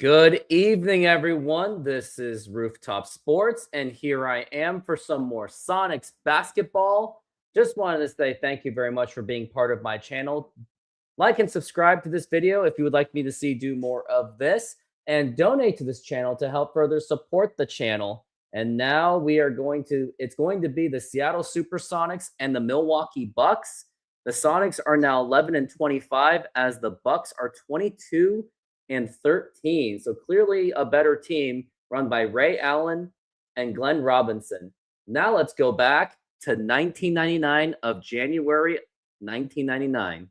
Good evening, everyone. This is Rooftop Sports, and here I am for some more Sonics basketball. Just wanted to say thank you very much for being part of my channel. Like and subscribe to this video if you would like me to see do more of this, and donate to this channel to help further support the channel. And now it's going to be the Seattle SuperSonics and the Milwaukee Bucks. The Sonics are now 11-25 as the Bucks are 22-13. So clearly a better team run by Ray Allen and Glenn Robinson. Now let's go back to 1999 of January 1999.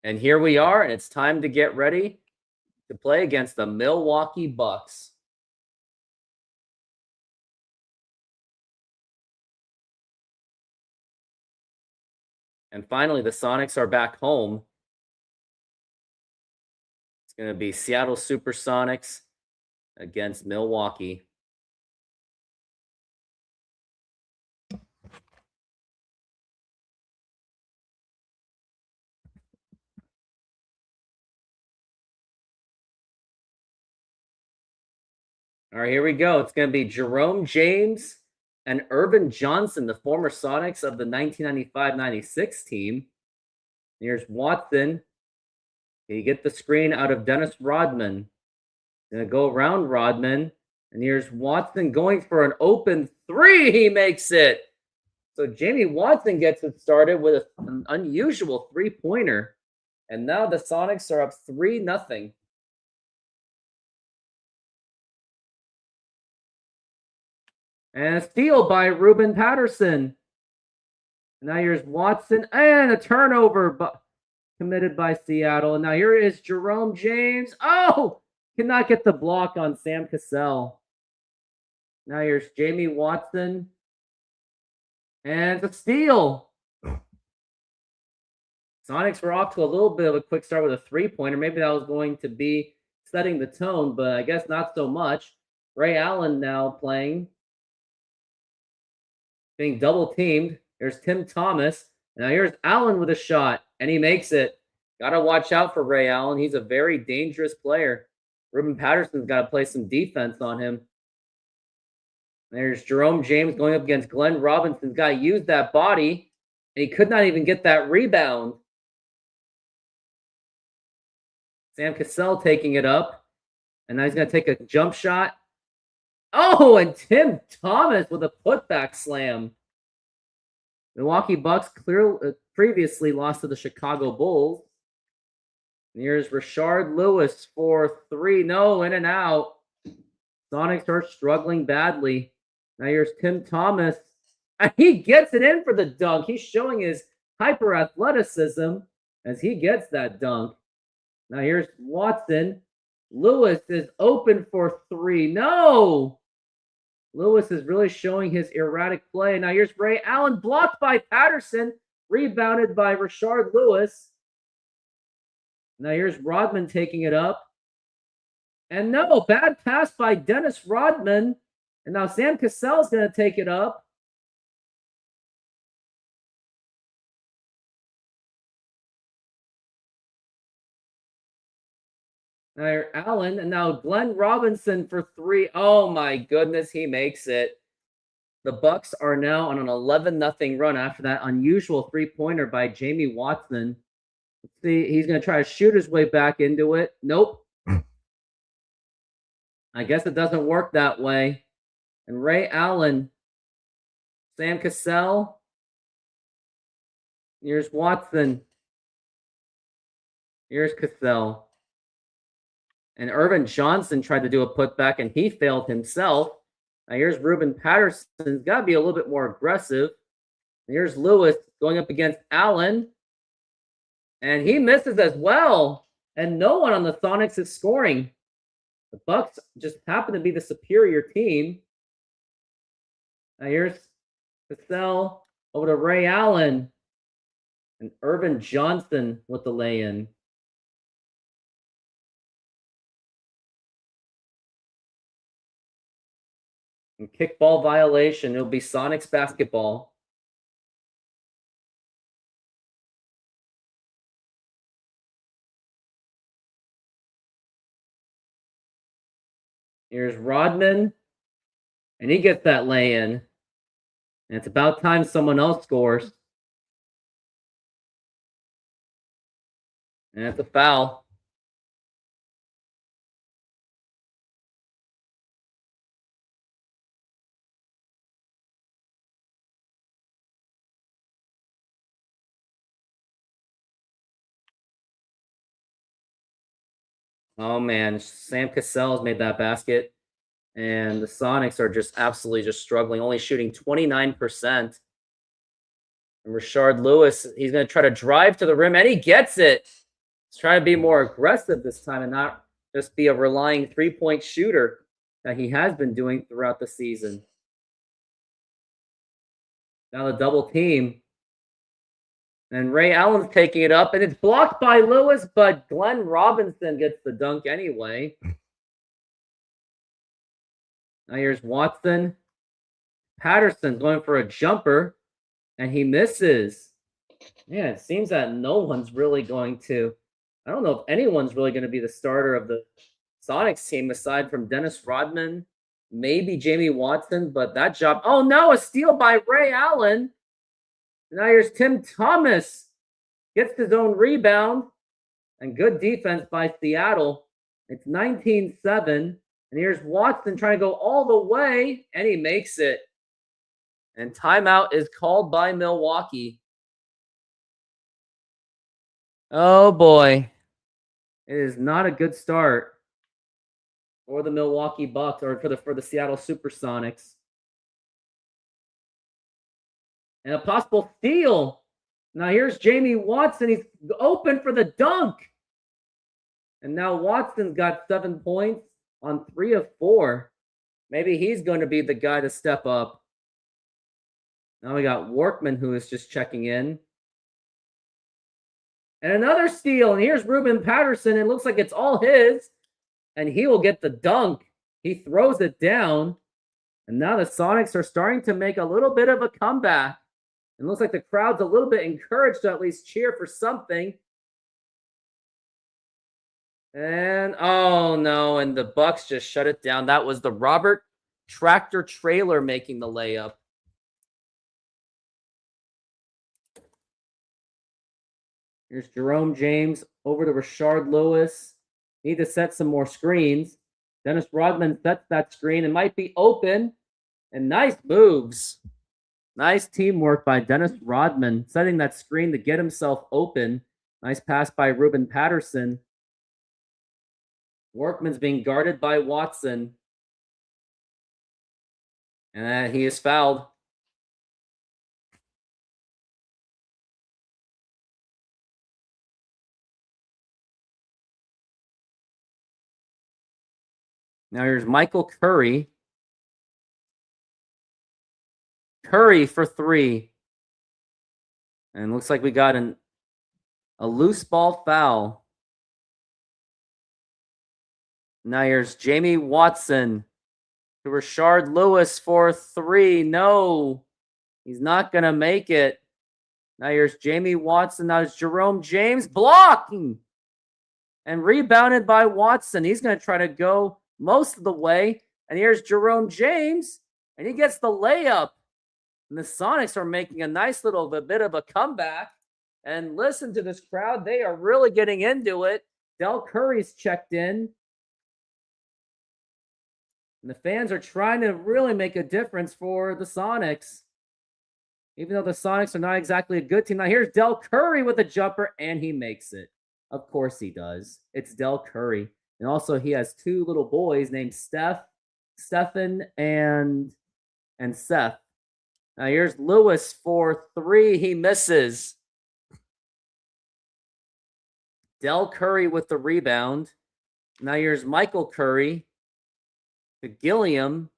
And here we are, and it's time to get ready to play against the Milwaukee Bucks. And finally, the Sonics are back home. It's going to be Seattle SuperSonics against Milwaukee. All right, here we go. It's going to be Jerome James and Irvin Johnson, the former Sonics of the 1995-96 team. Here's Watson. You get the screen out of Dennis Rodman. Going to go around Rodman. And here's Watson going for an open three. He makes it. So Jamie Watson gets it started with an unusual three-pointer. And now the Sonics are up 3-0. And a steal by Ruben Patterson. Now here's Watson and a turnover committed by Seattle. And now here is Jerome James. Oh, cannot get the block on Sam Cassell. Now here's Jamie Watson. And a steal. Sonics were off to a little bit of a quick start with a three-pointer. Maybe that was going to be setting the tone, but I guess not so much. Ray Allen now playing. Being double-teamed. There's Tim Thomas. Now here's Allen with a shot, and he makes it. Got to watch out for Ray Allen. He's a very dangerous player. Ruben Patterson's got to play some defense on him. There's Jerome James going up against Glenn Robinson. Got to use that body, and he could not even get that rebound. Sam Cassell taking it up, and now he's going to take a jump shot. Oh, and Tim Thomas with a putback slam. Milwaukee Bucks previously lost to the Chicago Bulls. And here's Rashard Lewis for three. No, in and out. Sonics are struggling badly. Now here's Tim Thomas. And he gets it in for the dunk. He's showing his hyper athleticism as he gets that dunk. Now here's Watson. Lewis is open for three. No! Lewis is really showing his erratic play. Now here's Ray Allen, blocked by Patterson, rebounded by Rashard Lewis. Now here's Rodman taking it up. And no, bad pass by Dennis Rodman. And now Sam Cassell's going to take it up. Now Allen, and now Glenn Robinson for three. Oh my goodness, he makes it. The Bucks are now on an 11-0 run after that unusual three-pointer by Jamie Watson. Let's see, he's going to try to shoot his way back into it. Nope. I guess it doesn't work that way. And Ray Allen, Sam Cassell. Here's Watson. Here's Cassell. And Irvin Johnson tried to do a putback, and he failed himself. Now here's Ruben Patterson. He's got to be a little bit more aggressive. And here's Lewis going up against Allen. And he misses as well. And no one on the Sonics is scoring. The Bucks just happen to be the superior team. Now here's Cassell over to Ray Allen. And Irvin Johnson with the lay-in. And kickball violation. It'll be Sonics basketball. Here's Rodman. And he gets that lay-in. And it's about time someone else scores. And it's a foul. Oh, man. Sam Cassell's made that basket. And the Sonics are just absolutely just struggling, only shooting 29%. And Rashard Lewis, he's going to try to drive to the rim, and he gets it. He's trying to be more aggressive this time and not just be a relying three-point shooter that he has been doing throughout the season. Now the double team. And Ray Allen's taking it up, and it's blocked by Lewis, but Glenn Robinson gets the dunk anyway. Now here's Watson. Patterson going for a jumper, and he misses. Yeah, it seems that no one's really going to... I don't know if anyone's really going to be the starter of the Sonics team aside from Dennis Rodman, maybe Jamie Watson, but that job... Oh, no, a steal by Ray Allen. Now here's Tim Thomas. Gets his own rebound. And good defense by Seattle. It's 19-7. And here's Watson trying to go all the way. And he makes it. And timeout is called by Milwaukee. Oh, boy. It is not a good start for the Milwaukee Bucks or for the Seattle SuperSonics. And a possible steal. Now here's Jamie Watson. He's open for the dunk. And now Watson's got 7 points on 3 of 4. Maybe he's going to be the guy to step up. Now we got Workman, who is just checking in. And another steal. And here's Ruben Patterson. It looks like it's all his. And he will get the dunk. He throws it down. And now the Sonics are starting to make a little bit of a comeback. It looks like the crowd's a little bit encouraged to at least cheer for something. And, oh, no, and the Bucks just shut it down. That was the Robert Tractor Trailer making the layup. Here's Jerome James over to Rashard Lewis. Need to set some more screens. Dennis Rodman sets that screen. It might be open. And nice moves. Nice teamwork by Dennis Rodman, setting that screen to get himself open. Nice pass by Ruben Patterson. Workman's being guarded by Watson. And he is fouled. Now here's Michael Curry. Curry for 3. And looks like we got a loose ball foul. Now here's Jamie Watson to Rashard Lewis for 3. No, he's not going to make it. Now here's Jamie Watson. Now it's Jerome James blocking and rebounded by Watson. He's going to try to go most of the way. And here's Jerome James, and he gets the layup. And the Sonics are making a nice little bit of a comeback. And listen to this crowd. They are really getting into it. Del Curry's checked in. And the fans are trying to really make a difference for the Sonics. Even though the Sonics are not exactly a good team. Now here's Del Curry with a jumper, and he makes it. Of course he does. It's Del Curry. And also he has 2 little boys named Stephen and Seth. Now here's Lewis for 3. He misses. Del Curry with the rebound. Now here's Michael Curry to Gilliam.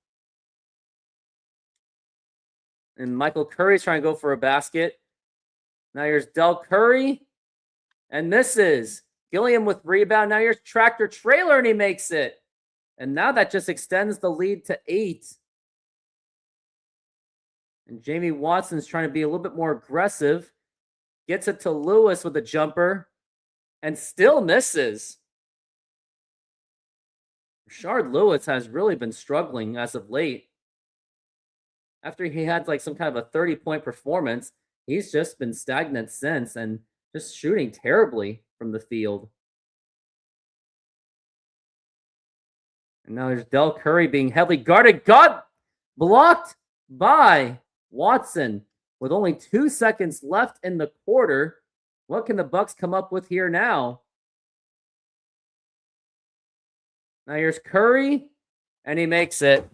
And Michael Curry's trying to go for a basket. Now here's Del Curry and misses. Gilliam with rebound. Now here's Tractor Trailer, and he makes it. And now that just extends the lead to 8. And Jamie Watson's trying to be a little bit more aggressive. Gets it to Lewis with a jumper. And still misses. Rashard Lewis has really been struggling as of late. After he had like some kind of a 30-point performance, he's just been stagnant since and just shooting terribly from the field. And now there's Del Curry being heavily guarded. Got blocked by Watson with only 2 seconds left in the quarter. What can the Bucks come up with here now? Now here's Curry, and he makes it.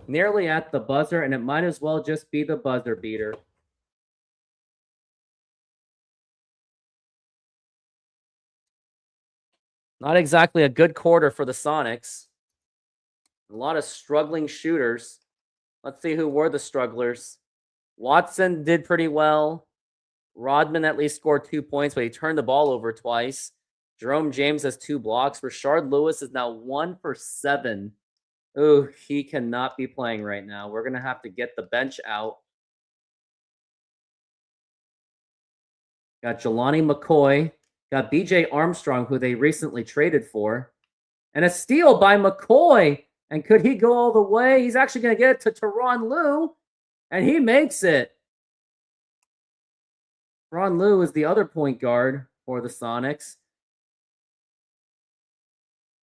Nearly at the buzzer, and it might as well just be the buzzer beater. Not exactly a good quarter for the Sonics. A lot of struggling shooters. Let's see who were the strugglers. Watson did pretty well. Rodman at least scored 2 points, but he turned the ball over twice. Jerome James has 2 blocks. Rashard Lewis is now 1 for 7. Ooh, he cannot be playing right now. We're going to have to get the bench out. Got Jelani McCoy. Got BJ Armstrong, who they recently traded for. And a steal by McCoy. And could he go all the way? He's actually going to get it to Tyronn Lue. And he makes it. Tyronn Lue is the other point guard for the Sonics.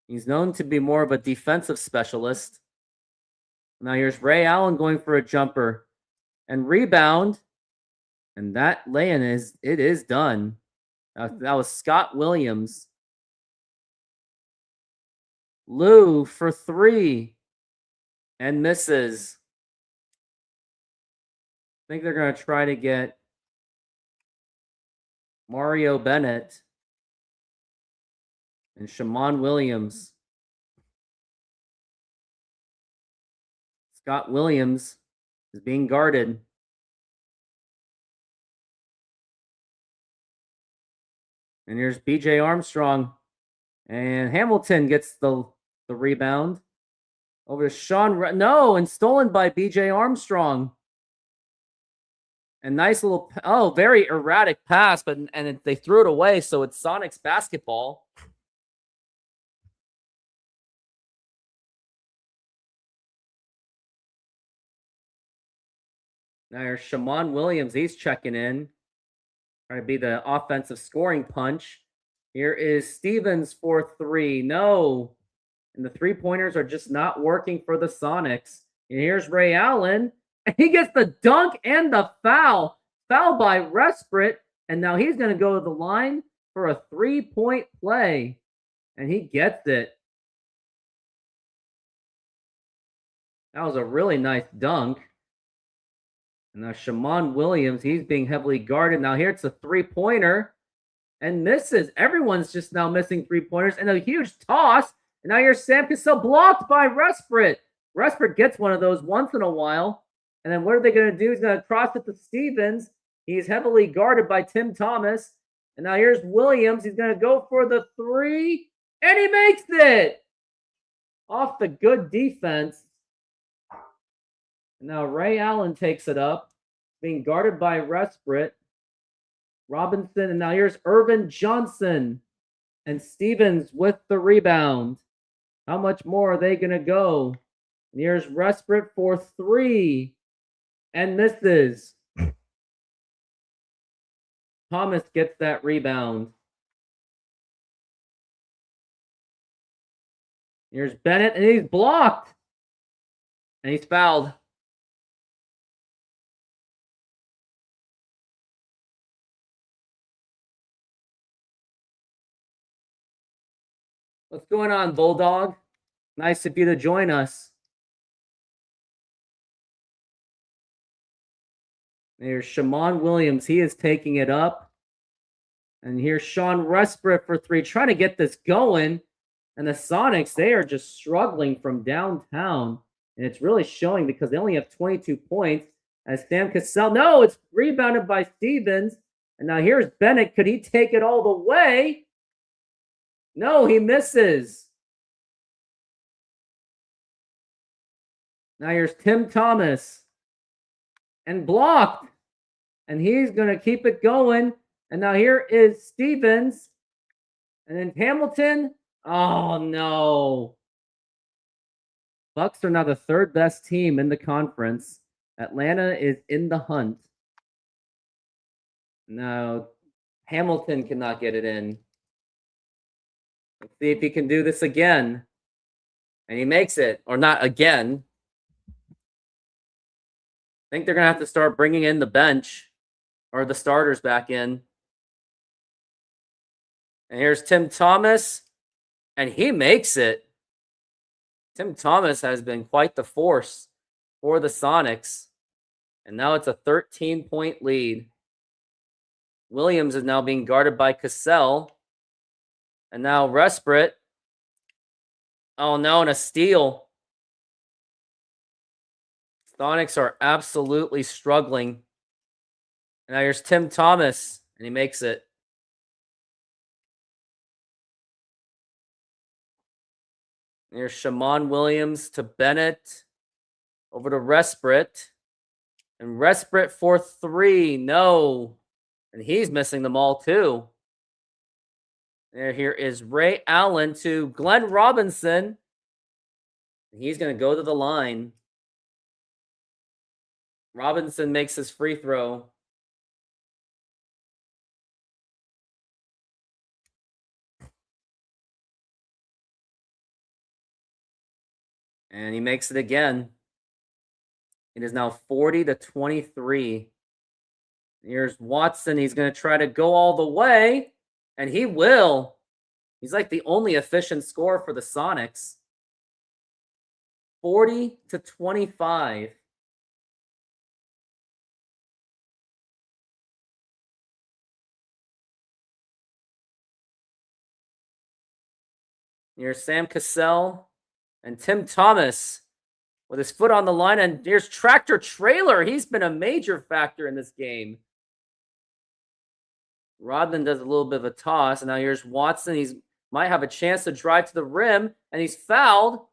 He's known to be more of a defensive specialist. Now here's Ray Allen going for a jumper and rebound. And that lay-in is done. That was Scott Williams. Lue for 3 and misses. I think they're going to try to get Mario Bennett and Shammond Williams. Scott Williams is being guarded. And here's BJ Armstrong. And Hamilton gets the rebound. Over to Sean. No, and stolen by BJ Armstrong. And nice little, very erratic pass, and they threw it away, so it's Sonics basketball. Now here's Shammond Williams. He's checking in. Trying to be the offensive scoring punch. Here is Stevens for 3. No. And the 3-pointers are just not working for the Sonics. And here's Ray Allen. And he gets the dunk and the foul. Foul by Resprit. And now he's going to go to the line for a 3-point play. And he gets it. That was a really nice dunk. And now Shammond Williams, he's being heavily guarded. Now here it's a 3-pointer. And misses. Everyone's just now missing 3-pointers. And a huge toss. And now here's Sam Cassell blocked by Resprit. Resprit gets one of those once in a while. And then what are they going to do? He's going to cross it to Stevens. He's heavily guarded by Tim Thomas. And now here's Williams. He's going to go for the 3. And he makes it! Off the good defense. And now Ray Allen takes it up. Being guarded by Resprit. Robinson. And now here's Irvin Johnson. And Stevens with the rebound. How much more are they going to go? And here's Resprit for 3. And misses. Thomas gets that rebound. Here's Bennett, and he's blocked. And he's fouled. What's going on, Bulldog? Nice of you to join us. There's Shammond Williams. He is taking it up. And here's Sean Resprit for 3, trying to get this going. And the Sonics, they are just struggling from downtown. And it's really showing because they only have 22 points. As Sam Cassell, no, it's rebounded by Stevens. And now here's Bennett. Could he take it all the way? No, he misses. Now here's Tim Thomas. and blocked. And he's going to keep it going. And now here is Stevens. And then Hamilton. Oh, no. Bucks are now the third best team in the conference. Atlanta is in the hunt. No, Hamilton cannot get it in. Let's see if he can do this again. And he makes it, or not again. I think they're going to have to start bringing in the bench or the starters back in. And here's Tim Thomas, and he makes it. Tim Thomas has been quite the force for the Sonics. And now it's a 13-point lead. Williams is now being guarded by Cassell. And now Resprit. Oh no, and a steal. Sonics are absolutely struggling. And now here's Tim Thomas, and he makes it. Here's Shammond Williams to Bennett. Over to Resprit. And Resprit for 3. No. And he's missing them all too. Here is Ray Allen to Glenn Robinson. He's going to go to the line. Robinson makes his free throw. And he makes it again. It is now 40-23. Here's Watson. He's going to try to go all the way. And he will. He's like the only efficient scorer for the Sonics. 40-25. Here's Sam Cassell and Tim Thomas with his foot on the line. And here's Tractor Trailer. He's been a major factor in this game. Rodman does a little bit of a toss. And now here's Watson. He's might have a chance to drive to the rim. And he's fouled.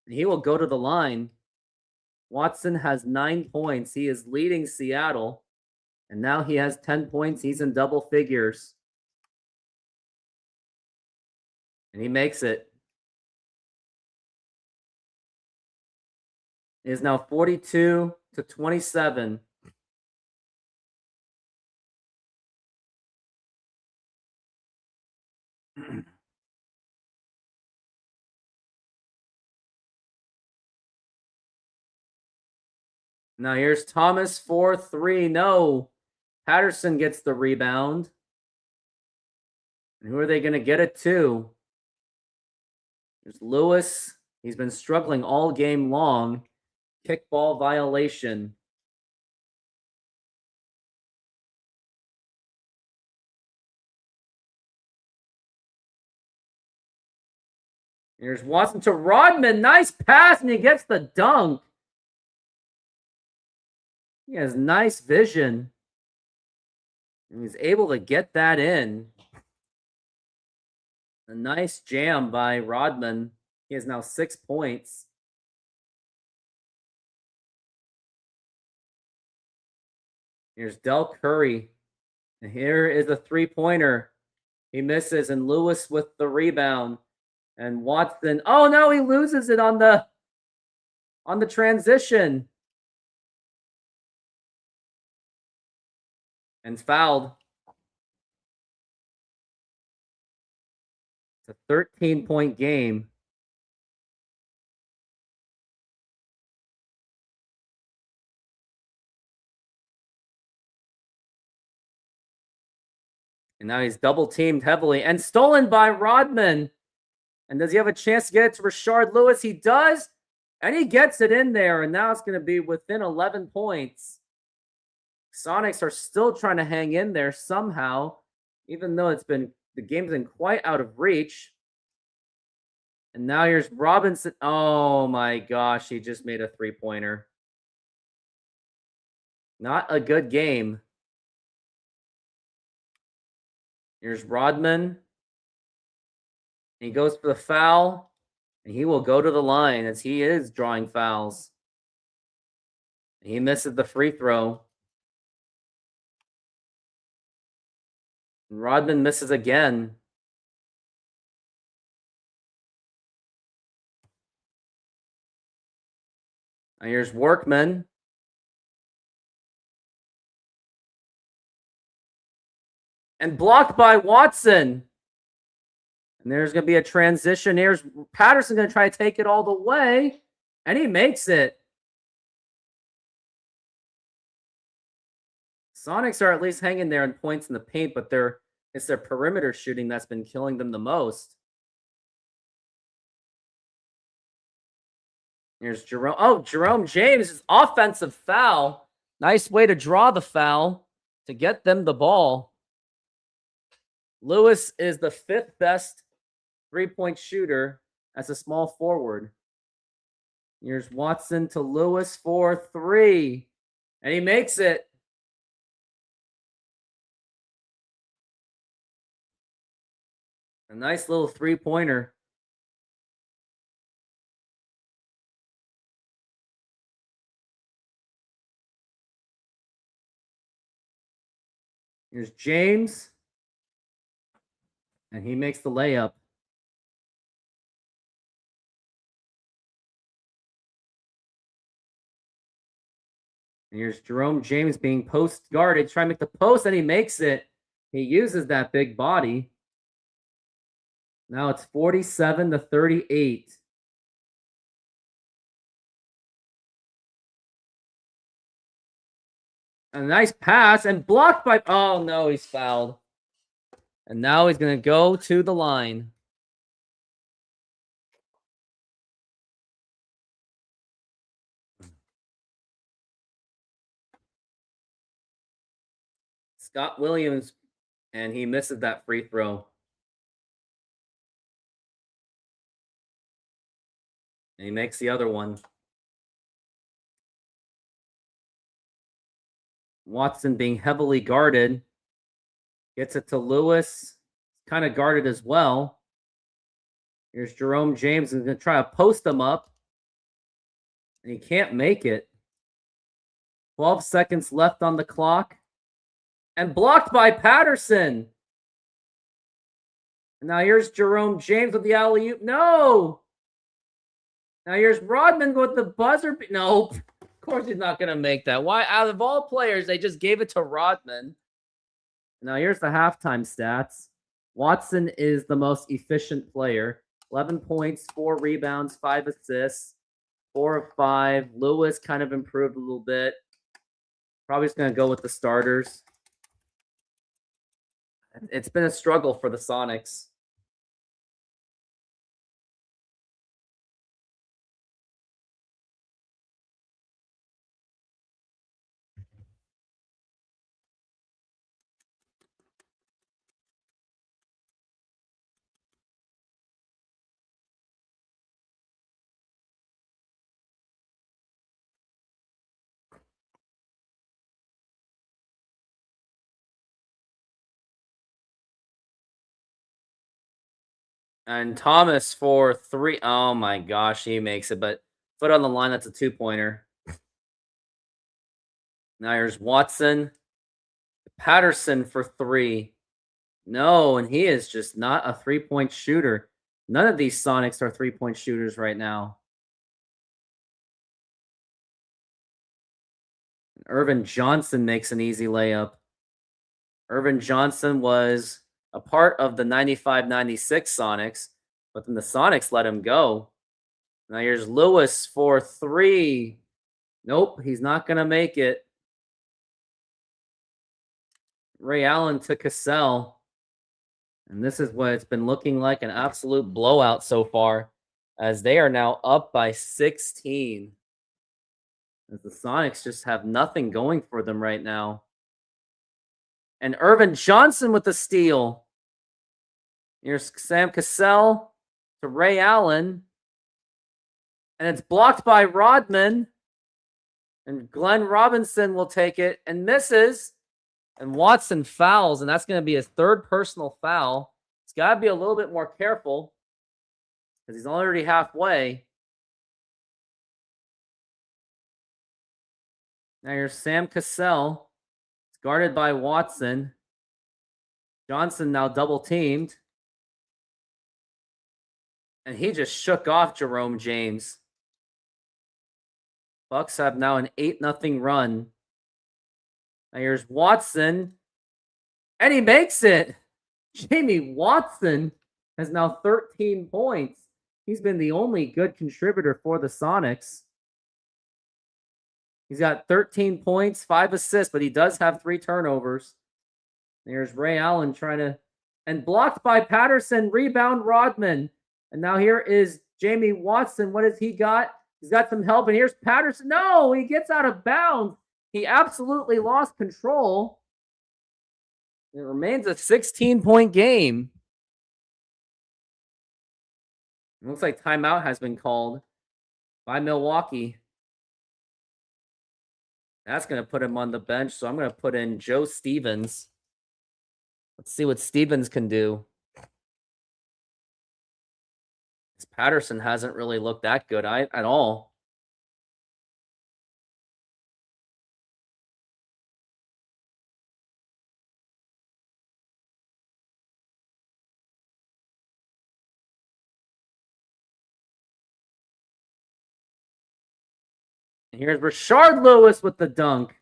And he will go to the line. Watson has 9 points. He is leading Seattle. And now he has 10 points. He's in double figures. And he makes it. It is now 42-27. Now here's Thomas for 3. No. Patterson gets the rebound. And who are they going to get it to? There's Lewis. He's been struggling all game long. Kickball violation. Here's Watson to Rodman. Nice pass, and he gets the dunk. He has nice vision. And he's able to get that in. A nice jam by Rodman. He has now 6 points. Here's Del Curry. And here is a three-pointer. He misses, and Lewis with the rebound. And Watson. Oh no, he loses it on the transition. And fouled. It's a 13-point game. And now he's double teamed heavily and stolen by Rodman. And does he have a chance to get it to Rashard Lewis? He does. And he gets it in there. And now it's going to be within 11 points. Sonics are still trying to hang in there somehow, even though the game's been quite out of reach. And now here's Robinson. Oh my gosh, he just made a three-pointer. Not a good game. Here's Rodman. He goes for the foul, and he will go to the line as he is drawing fouls. He misses the free throw. Rodman misses again. Now here's Workman. And blocked by Watson. And there's going to be a transition. Here's Patterson going to try to take it all the way. And he makes it. Sonics are at least hanging there in points in the paint, but it's their perimeter shooting that's been killing them the most. Here's Jerome. Oh, Jerome James' offensive foul. Nice way to draw the foul to get them the ball. Lewis is the 5th best three-point shooter as a small forward. Here's Watson to Lewis for 3. And he makes it. A nice little three-pointer. Here's James. And he makes the layup. And here's Jerome James being post guarded, trying to make the post, and he makes it. He uses that big body. Now it's 47-38. A nice pass and blocked by... Oh, no, he's fouled. And now he's going to go to the line. Scott Williams, and he misses that free throw. And he makes the other one. Watson being heavily guarded. Gets it to Lewis. Kind of guarded as well. Here's Jerome James. He's going to try to post him up. And he can't make it. 12 seconds left on the clock. And blocked by Patterson. And now here's Jerome James with the alley-oop. No! Now here's Rodman with the buzzer. No, of course he's not going to make that. Why? Out of all players, they just gave it to Rodman. Now here's the halftime stats. Watson is the most efficient player. 11 points, 4 rebounds, 5 assists, 4 of 5. Lewis kind of improved a little bit. Probably just going to go with the starters. It's been a struggle for the Sonics. And Thomas for 3. Oh my gosh, he makes it, but foot on the line, that's a 2-pointer. Now here's Watson. Patterson for 3. No, and he is just not a 3-point shooter. None of these Sonics are 3-point shooters right now. Irvin Johnson makes an easy layup. Irvin Johnson was a part of the 95-96 Sonics, but then the Sonics let him go. Now here's Lewis for 3. Nope, he's not going to make it. Ray Allen to Cassell. And this is what it's been looking like, an absolute blowout so far, as they are now up by 16. As the Sonics just have nothing going for them right now. And Irvin Johnson with the steal. Here's Sam Cassell to Ray Allen. And it's blocked by Rodman. And Glenn Robinson will take it and misses. And Watson fouls, and that's going to be his 3rd personal foul. He's got to be a little bit more careful because he's already halfway. Now here's Sam Cassell. It's guarded by Watson. Johnson now double teamed. And he just shook off Jerome James. Bucks have now an 8-0 run. Now here's Watson. And he makes it. Jamie Watson has now 13 points. He's been the only good contributor for the Sonics. He's got 13 points, 5 assists, but he does have 3 turnovers. There's Ray Allen trying to, and blocked by Patterson, rebound Rodman. And now here is Jamie Watson. What has he got? He's got some help, and here's Patterson. No, he gets out of bounds. He absolutely lost control. It remains a 16-point game. It looks like timeout has been called by Milwaukee. That's going to put him on the bench, so I'm going to put in Joe Stevens. Let's see what Stevens can do. Patterson hasn't really looked that good at all. And here's Rashard Lewis with the dunk.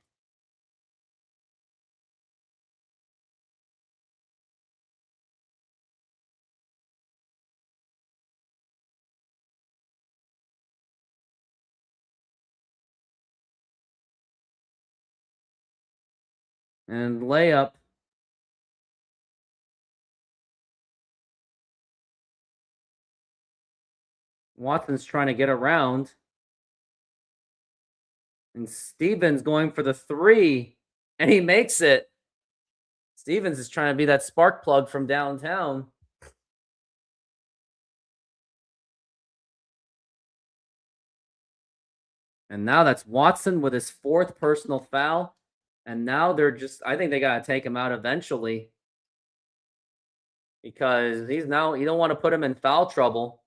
And layup. Watson's trying to get around. And Stevens going for the 3. And he makes it. Stevens is trying to be that spark plug from downtown. And now that's Watson with his 4th personal foul. And now they're just, I think they got to take him out eventually. Because he's now, you don't want to put him in foul trouble.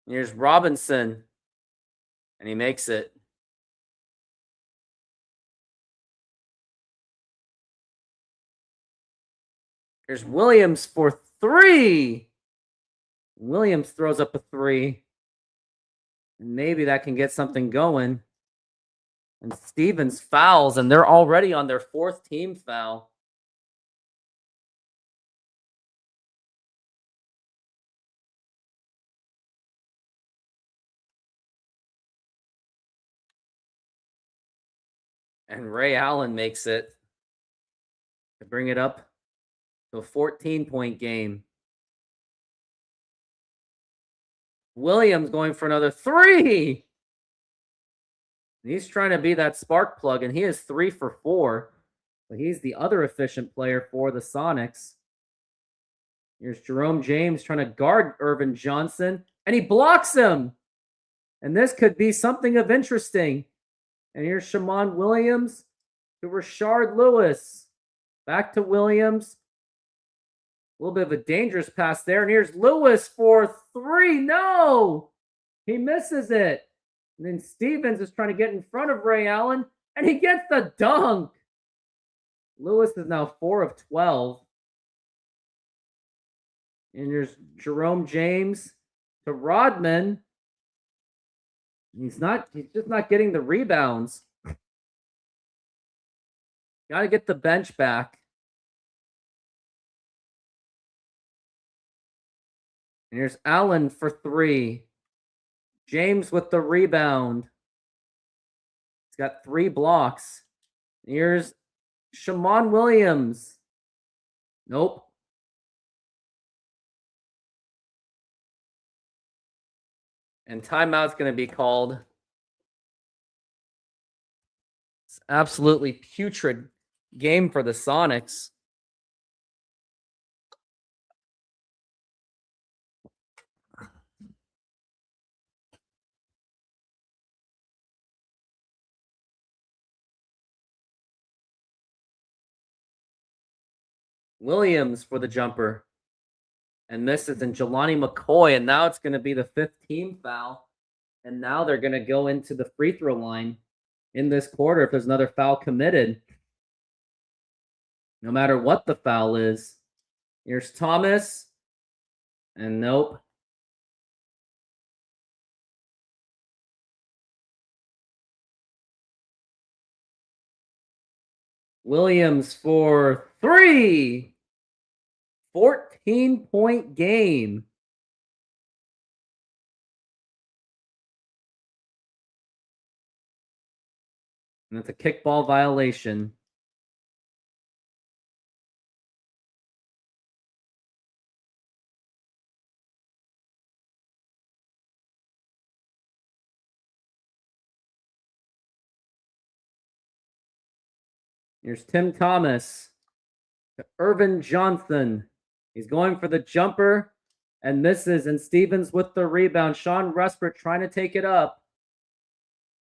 Here's Robinson. And he makes it. Here's Williams for 3. Williams throws up a 3. And maybe that can get something going. And Stevens fouls, and they're already on their 4th team foul. And Ray Allen makes it to bring it up to a 14-point game. Williams going for another 3. He's trying to be that spark plug, and he is 3 for 4. But he's the other efficient player for the Sonics. Here's Jerome James trying to guard Irvin Johnson, and he blocks him. And this could be something of interesting. And here's Shammond Williams to Rashard Lewis. Back to Williams. A little bit of a dangerous pass there. And here's Lewis for 3. No! He misses it. And then Stevens is trying to get in front of Ray Allen, and he gets the dunk. Lewis is now 4 of 12. And there's Jerome James to Rodman. He's just not getting the rebounds. Got to get the bench back. And here's Allen for 3. James with the rebound. He's got 3 blocks. Here's Shammond Williams. Nope. And timeout's going to be called Absolutely putrid game for the Sonics. Williams for the jumper. And misses, and Jelani McCoy, and now it's going to be the 5th team foul. And now they're going to go into the free throw line in this quarter if there's another foul committed. No matter what the foul is. Here's Thomas. And nope. Williams for 3. 14-point game. And it's a kickball violation. Here's Tim Thomas to Irvin Johnson. He's going for the jumper and misses, and Stevens with the rebound. Sean Respert trying to take it up.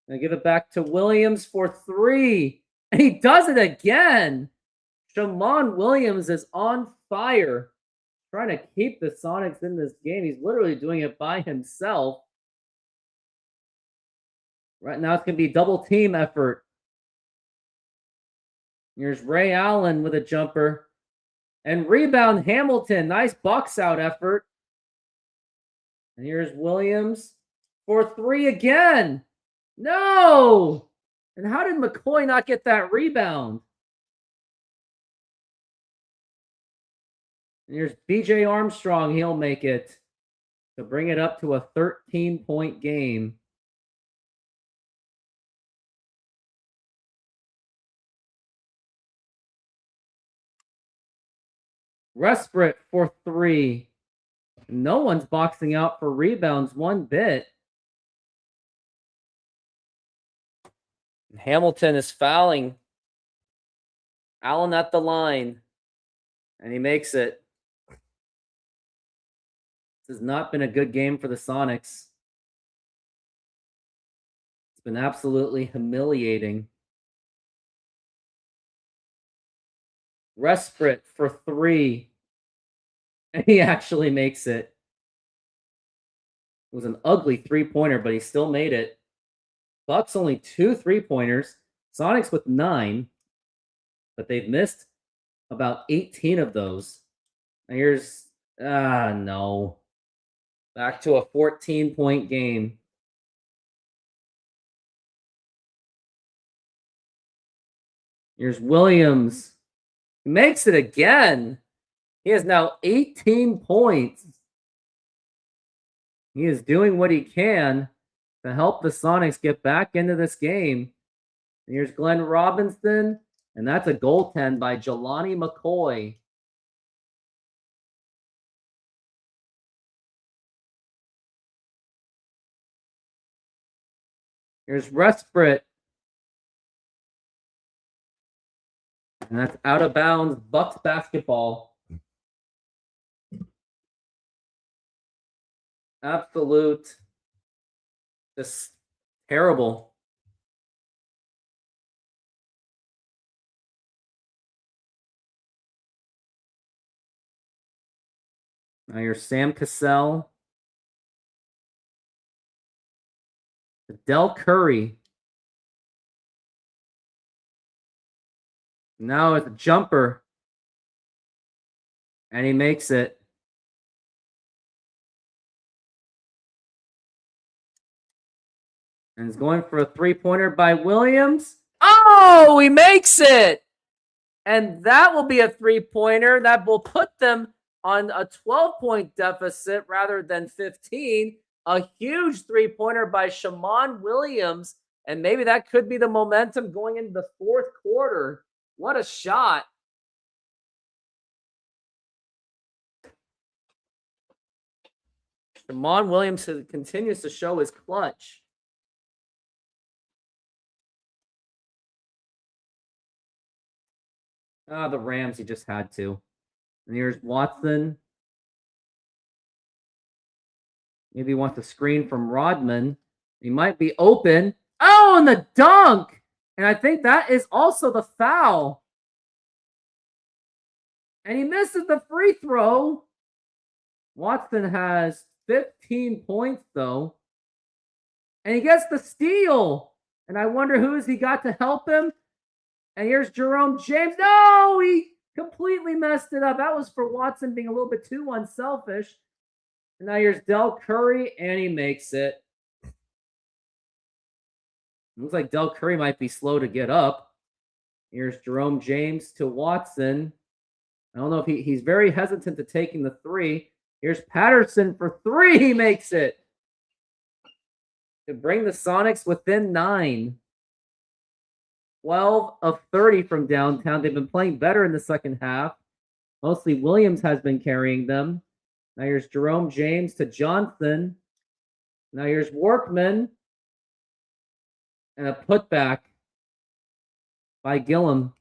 And give it back to Williams for 3. And he does it again. Shammond Williams is on fire. Trying to keep the Sonics in this game. He's literally doing it by himself. Right now it's going to be double team effort. Here's Ray Allen with a jumper. And rebound Hamilton. Nice box out effort. And here's Williams for 3 again. No! And how did McCoy not get that rebound? And here's BJ Armstrong. He'll make it to bring it up to a 13-point game. Resprit for 3. No one's boxing out for rebounds one bit. Hamilton is fouling. Allen at the line. And he makes it. This has not been a good game for the Sonics. It's been absolutely humiliating. Resprit for 3. And he actually makes it. It was an ugly 3-pointer, but he still made it. Bucks only 2 3-pointers. Sonics with 9. But they've missed about 18 of those. And here's, no. Back to a 14-point game. Here's Williams. He makes it again. He has now 18 points. He is doing what he can to help the Sonics get back into this game. And here's Glenn Robinson, and that's a goaltend by Jelani McCoy. Here's Resprit. And that's out of bounds. Bucks basketball. Absolute. Just terrible. Now here's Sam Cassell. Del Curry. Now it's a jumper. And he makes it. And he's going for a 3-pointer by Williams. Oh, he makes it. And that will be a 3-pointer that will put them on a 12-point deficit rather than 15. A huge 3-pointer by Shammond Williams. And maybe that could be the momentum going into the 4th quarter. What a shot. Shammond Williams continues to show his clutch. The Rams, he just had to. And here's Watson. Maybe he wants a screen from Rodman. He might be open. Oh, and the dunk! And I think that is also the foul. And he misses the free throw. Watson has 15 points, though. And he gets the steal. And I wonder who has he got to help him. And here's Jerome James. No, he completely messed it up. That was for Watson being a little bit too unselfish. And now here's Del Curry, and he makes it. Looks like Del Curry might be slow to get up. Here's Jerome James to Watson. I don't know if he's very hesitant to taking the three. Here's Patterson for three. He makes it. To bring the Sonics within 9. 12 of 30 from downtown. They've been playing better in the second half. Mostly Williams has been carrying them. Now here's Jerome James to Johnson. Now here's Workman. And a putback by Gillum.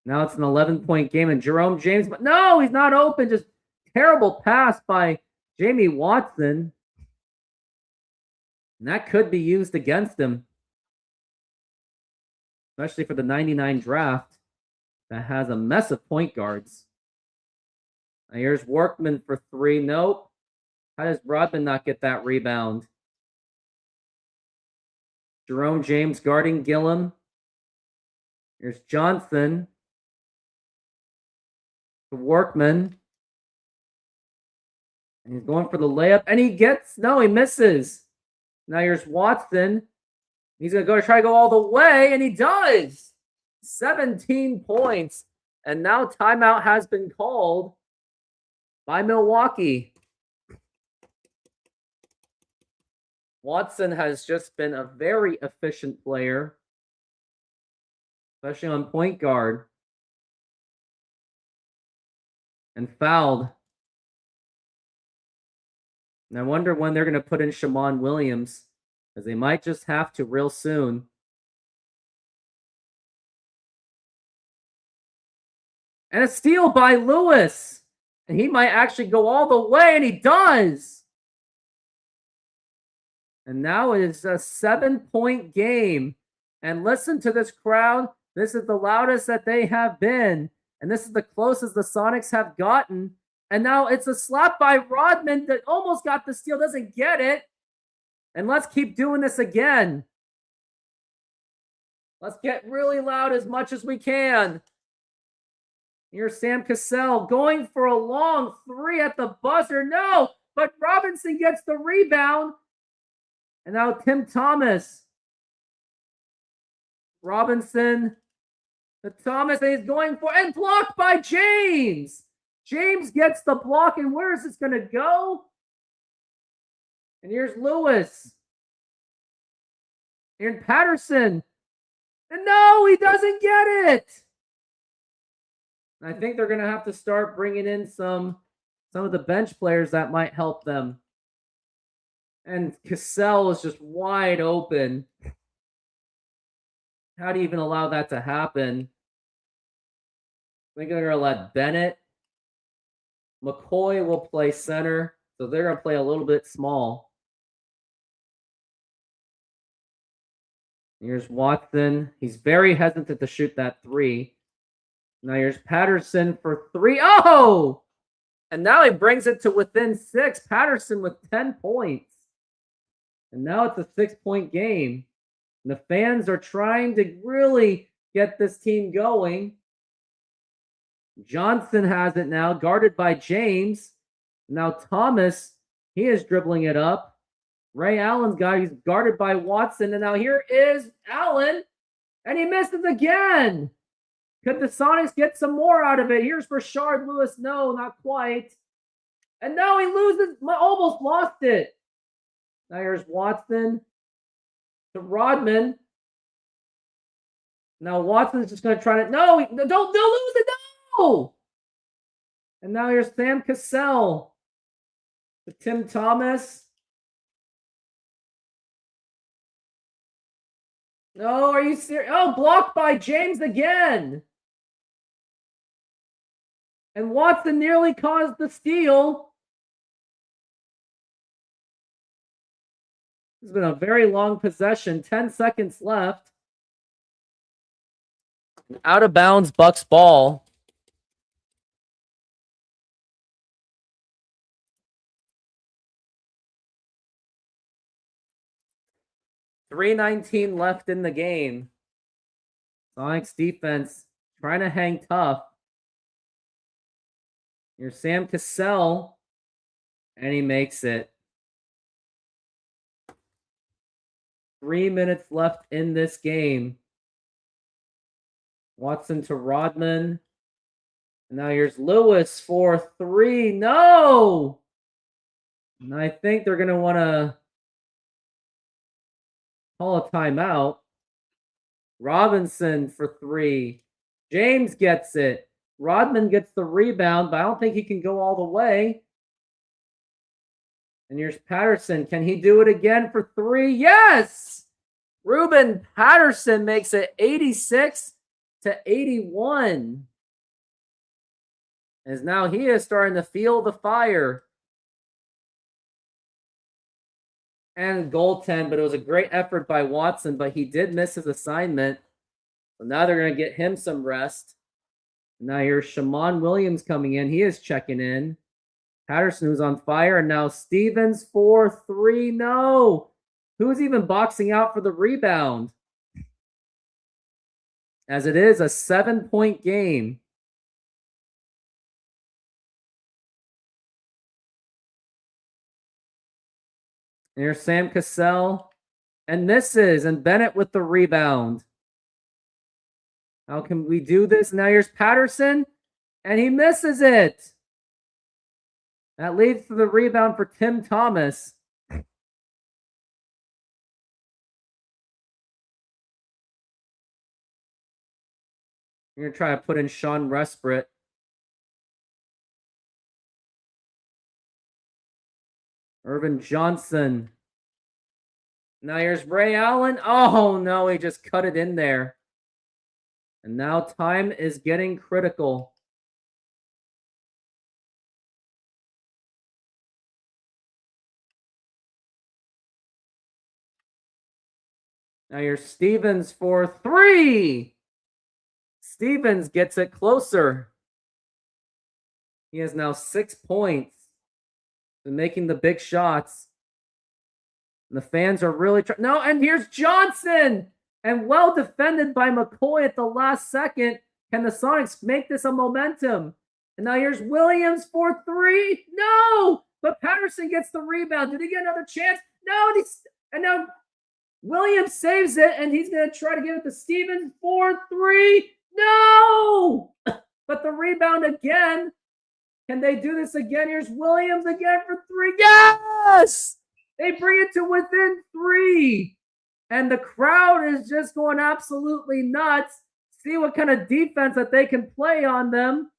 Now it's an 11-point game. And Jerome James, but no, he's not open. Just terrible pass by Jamie Watson. And that could be used against him. Especially for the 99 draft that has a mess of point guards. Now here's Workman for three. Nope. How does Rodman not get that rebound? Jerome James guarding Gillum. Here's Johnson. To Workman. And he's going for the layup. And he misses. Now here's Watson. He's going to try to go all the way, and he does. 17 points. And now timeout has been called by Milwaukee. Watson has just been a very efficient player, especially on point guard. And fouled. And I wonder when they're going to put in Shammond Williams, because they might just have to real soon. And a steal by Lewis. And he might actually go all the way, and he does. And now it is a 7-point game. And listen to this crowd. This is the loudest that they have been. And this is the closest the Sonics have gotten. And now it's a slap by Rodman that almost got the steal, doesn't get it. And let's keep doing this again. Let's get really loud as much as we can. Here's Sam Cassell going for a long three at the buzzer. No, but Robinson gets the rebound. And now Tim Thomas. Robinson to Thomas, and he's going for, and blocked by James. James gets the block, and where is this going to go? And here's Lewis. And Patterson. And no, he doesn't get it. I think they're going to have to start bringing in some of the bench players that might help them. And Cassell is just wide open. How do you even allow that to happen? I think they're going to let Bennett. McCoy will play center, so they're going to play a little bit small. Here's Watson. He's very hesitant to shoot that three. Now here's Patterson for three. Oh! And now he brings it to within 6. Patterson with 10 points. And now it's a 6-point game. And the fans are trying to really get this team going. Johnson has it now, guarded by James. Now Thomas, he is dribbling it up. Ray Allen's guy, he's guarded by Watson. And now here is Allen. And he misses again. Could the Sonics get some more out of it? Here's Rashard Lewis. No, not quite. And now he loses, almost lost it. Now here's Watson to Rodman. Now Watson's just going to try to, no, don't lose it, no! And now here's Sam Cassell to Tim Thomas. No, are you serious? Oh, blocked by James again. And Watson nearly caused the steal. It's been a very long possession. 10 seconds left. Out of bounds, Bucks ball. .319 left in the game. Sonics defense trying to hang tough. Here's Sam Cassell, and he makes it. 3 minutes left in this game. Watson to Rodman. And now here's Lewis for 3. No! And I think they're going to want to call a timeout. Robinson for 3. James gets it. Rodman gets the rebound, but I don't think he can go all the way. And here's Patterson. Can he do it again for 3? Yes! Ruben Patterson makes it 86-81. As now he is starting to feel the fire. And goaltend, but it was a great effort by Watson, but he did miss his assignment. So now they're going to get him some rest. Now here's Shammond Williams coming in. He is checking in. Patterson, who's on fire. And now Stevens for 3. No. Who's even boxing out for the rebound? As it is a 7-point game. Here's Sam Cassell. And misses. And Bennett with the rebound. How can we do this? Now here's Patterson. And he misses it. That leads to the rebound for Tim Thomas. You're going to try to put in Sean Resprit. Irvin Johnson. Now here's Ray Allen. Oh, no, he just cut it in there. And now time is getting critical. Now here's Stevens for 3. Stevens gets it closer. He has now 6 points. Been making the big shots. And the fans are really trying. No, and here's Johnson. And well defended by McCoy at the last second. Can the Sonics make this a momentum? And now here's Williams for 3. No! But Patterson gets the rebound. Did he get another chance? No! And now Williams saves it, and he's going to try to give it to Stevens for 3. No! But the rebound again. Can they do this again? Here's Williams again for 3. Yes! They bring it to within 3. And the crowd is just going absolutely nuts. See what kind of defense that they can play on them.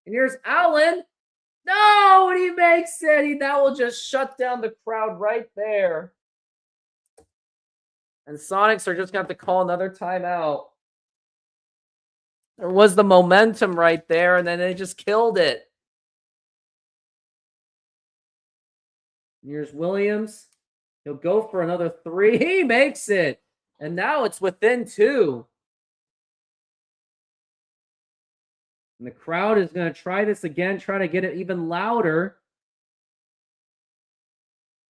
And here's Allen. No, and he makes it. That will just shut down the crowd right there. And Sonics are just going to have to call another timeout. There was the momentum right there, and then they just killed it. Here's Williams. He'll go for another 3. He makes it. And now it's within 2. And the crowd is going to try this again, try to get it even louder.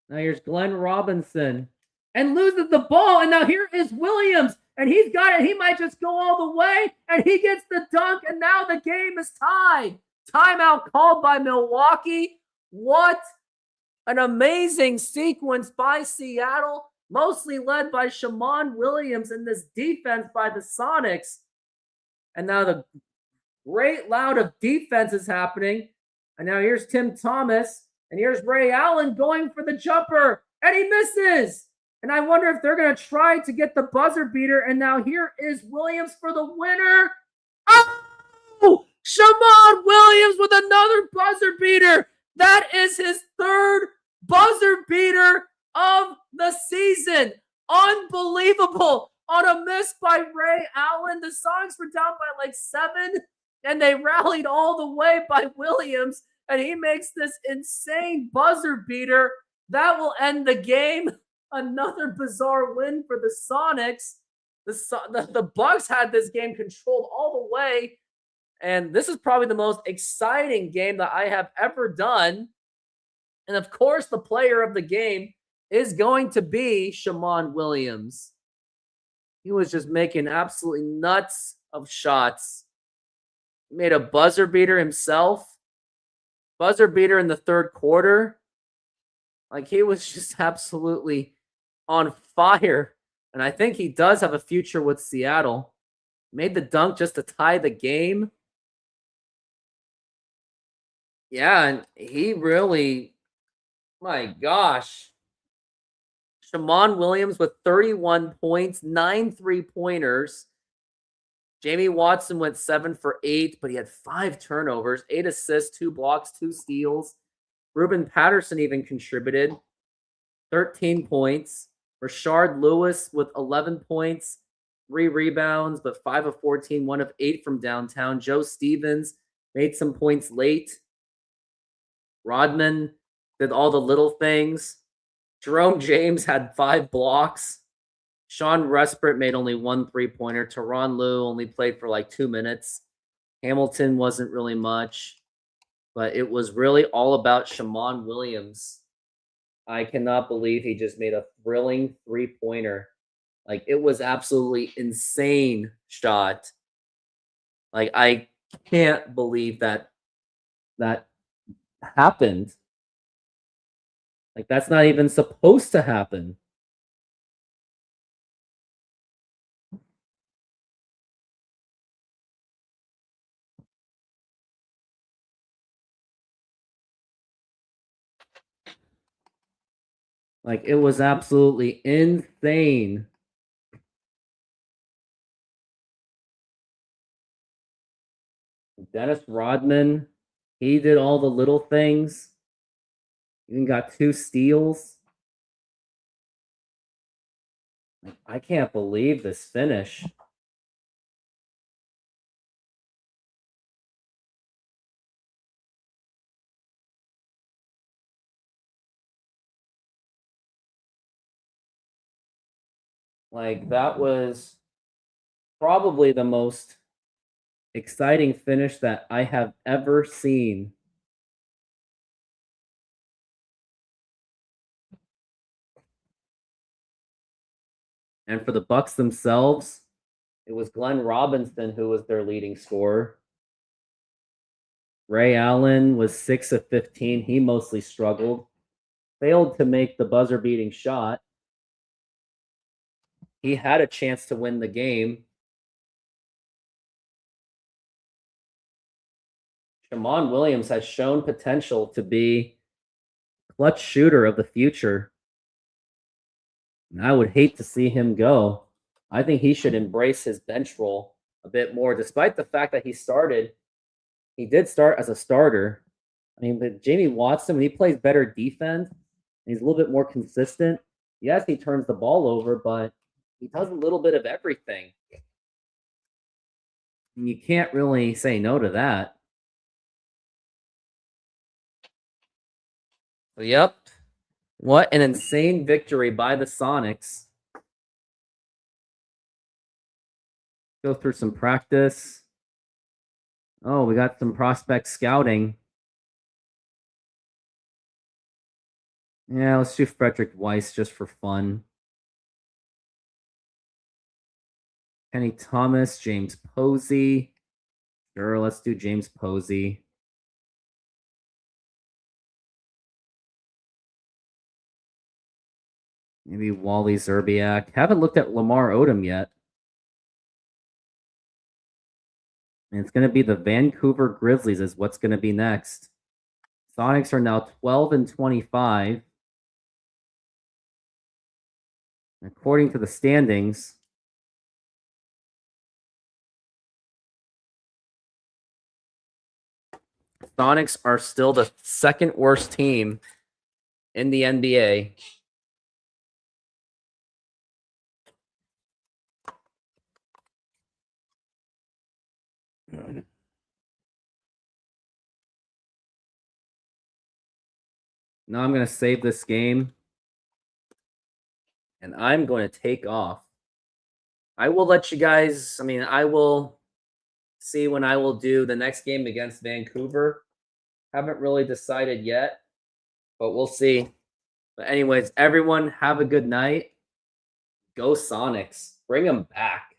Now here's Glenn Robinson. And loses the ball. And now here is Williams. And he's got it. He might just go all the way. And he gets the dunk. And now the game is tied. Timeout called by Milwaukee. What an amazing sequence by Seattle. Mostly led by Shammond Williams and this defense by the Sonics. And now the great loud of defense is happening. And now here's Tim Thomas. And here's Ray Allen going for the jumper. And he misses. And I wonder if they're going to try to get the buzzer beater. And now here is Williams for the winner. Oh! Shammond Williams with another buzzer beater. That is his 3rd buzzer beater of the season. Unbelievable. On a miss by Ray Allen. The Sonics were down by like 7. And they rallied all the way by Williams, and he makes this insane buzzer beater that will end the game. Another bizarre win for the Sonics. The Bucks had this game controlled all the way, and this is probably the most exciting game that I have ever done. And of course, the player of the game is going to be Shammond Williams. He was just making absolutely nuts of shots. He made a buzzer beater himself. Buzzer beater in the third quarter. Like, he was just absolutely on fire. And I think he does have a future with Seattle. Made the dunk just to tie the game. Yeah, and he really, my gosh. Shammond Williams with 31 points, 9 3-pointers. Jamie Watson went 7 for 8, but he had 5 turnovers, 8 assists, 2 blocks, 2 steals. Ruben Patterson even contributed 13 points. Rashard Lewis with 11 points, 3 rebounds, but 5 of 14, 1 of 8 from downtown. Joe Stevens made some points late. Rodman did all the little things. Jerome James had 5 blocks. Sean Respert made only 1 3-pointer. Tyronn Lue only played for like 2 minutes. Hamilton wasn't really much. But it was really all about Shammond Williams. I cannot believe he just made a thrilling 3-pointer. Like, it was absolutely insane shot. Like, I can't believe that happened. Like, that's not even supposed to happen. Like, it was absolutely insane. Dennis Rodman, he did all the little things. Even got 2 steals. Like, I can't believe this finish. Like, that was probably the most exciting finish that I have ever seen. And for the Bucks themselves, it was Glenn Robinson who was their leading scorer. Ray Allen was 6 of 15. He mostly struggled. Failed to make the buzzer-beating shot. He had a chance to win the game. Shammond Williams has shown potential to be a clutch shooter of the future. And I would hate to see him go. I think he should embrace his bench role a bit more, despite the fact that he did start as a starter. I mean, but Jamie Watson, when he plays better defense, he's a little bit more consistent. Yes, he turns the ball over, but he does a little bit of everything. And you can't really say no to that. So, yep. What an insane victory by the Sonics. Go through some practice. Oh, we got some prospect scouting. Yeah, let's do Frederick Weiss just for fun. Kenny Thomas, James Posey. Sure, let's do James Posey. Maybe Wally Zerbiak. Haven't looked at Lamar Odom yet. And it's going to be the Vancouver Grizzlies is what's going to be next. Sonics are now 12 and 25. According to the standings, Sonics are still the second worst team in the NBA. Now I'm going to save this game. And I'm going to take off. I will let you guys, I will see when I will do the next game against Vancouver. Haven't really decided yet, but we'll see. But anyways, everyone, have a good night. Go Sonics. Bring them back.